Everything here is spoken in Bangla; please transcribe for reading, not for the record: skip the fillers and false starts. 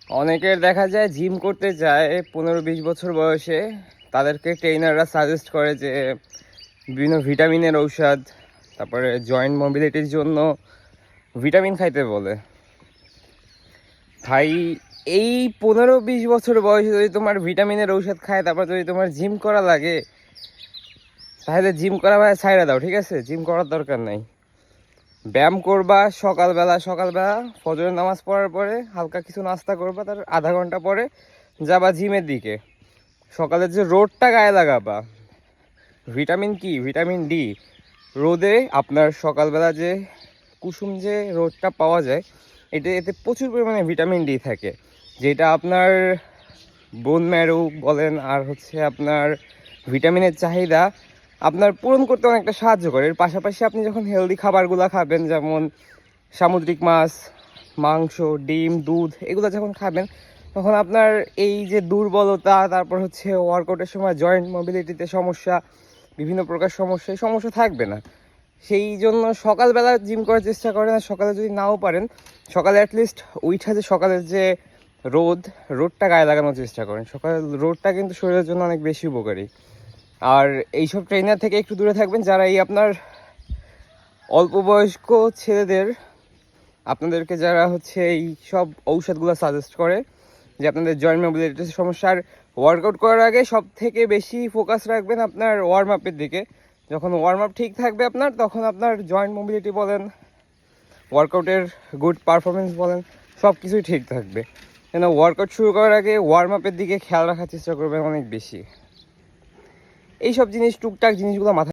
অনেকের দেখা যায় জিম করতে যায় 15-20 বছর বয়সে, তাদেরকে ট্রেনাররা সাজেস্ট করে যে বিভিন্ন ভিটামিনের ঔষধ, তারপরে জয়েন্ট মোবিলিটির জন্য ভিটামিন খাইতে বলে। ভাই, এই 15-20 বছর বয়সে যদি তোমার ভিটামিনের ঔষধ খায়, তারপর যদি তোমার জিম করা লাগে, তাহলে জিম করা ভাই ছাইড়া দাও, ঠিক আছে? জিম করার দরকার নাই। ব্যায়াম করবা সকালবেলা ফজরের নামাজ পড়ার পরে হালকা কিছু নাস্তা করবা, তার আধা ঘন্টা পরে যাবা জিমের দিকে। সকালের যে রোদটা গায়ে লাগাবা, ভিটামিন কি, ভিটামিন ডি। রোদে আপনার সকালবেলা যে কুসুম যে রোদটা পাওয়া যায়, এতে প্রচুর পরিমাণে ভিটামিন ডি থাকে, যেটা আপনার বোন ম্যারো বলেন আর হচ্ছে আপনার ভিটামিনের চাহিদা আপনার পূরণ করতে অনেকটা সাহায্য করে। এর পাশাপাশি আপনি যখন হেলদি খাবারগুলো খাবেন, যেমন সামুদ্রিক মাছ, মাংস, ডিম, দুধ, এগুলো যখন খাবেন, তখন আপনার এই যে দুর্বলতা, তারপর হচ্ছে ওয়ার্কআউটের সময় জয়েন্ট মোবিলিটিতে সমস্যা, বিভিন্ন প্রকার সমস্যা, এই সমস্যা থাকবে না। সেই জন্য সকালবেলা জিম করার চেষ্টা করেন। আর সকালে যদি নাও পারেন, সকালে অ্যাটলিস্ট ওইটা যে সকালের যে রোদটা গায়ে লাগানোর চেষ্টা করেন। সকালের রোদটা কিন্তু শরীরের জন্য অনেক বেশি উপকারী। আর এইসব ট্রেনার থেকে একটু দূরে থাকবেন, যারা এই আপনার অল্প বয়স্ক ছেলেদের, আপনাদেরকে যারা হচ্ছে এই সব ঔষধগুলো সাজেস্ট করে যে আপনাদের জয়েন্ট মোবিলিটির সমস্যার। ওয়ার্কআউট করার আগে সব থেকে বেশি ফোকাস রাখবেন আপনার ওয়ার্ম আপের দিকে। যখন ওয়ার্ম আপ ঠিক থাকবে আপনার, তখন আপনার জয়েন্ট মোবিলিটি বলেন, ওয়ার্কআউটের গুড পারফরমেন্স বলেন, সব কিছুই ঠিক থাকবে। কেন ওয়ার্কআউট শুরু করার আগে ওয়ার্ম আপের দিকে খেয়াল রাখার চেষ্টা করবেন অনেক বেশি। এইসব জিনিস, টুকটাক জিনিসগুলো মাথায়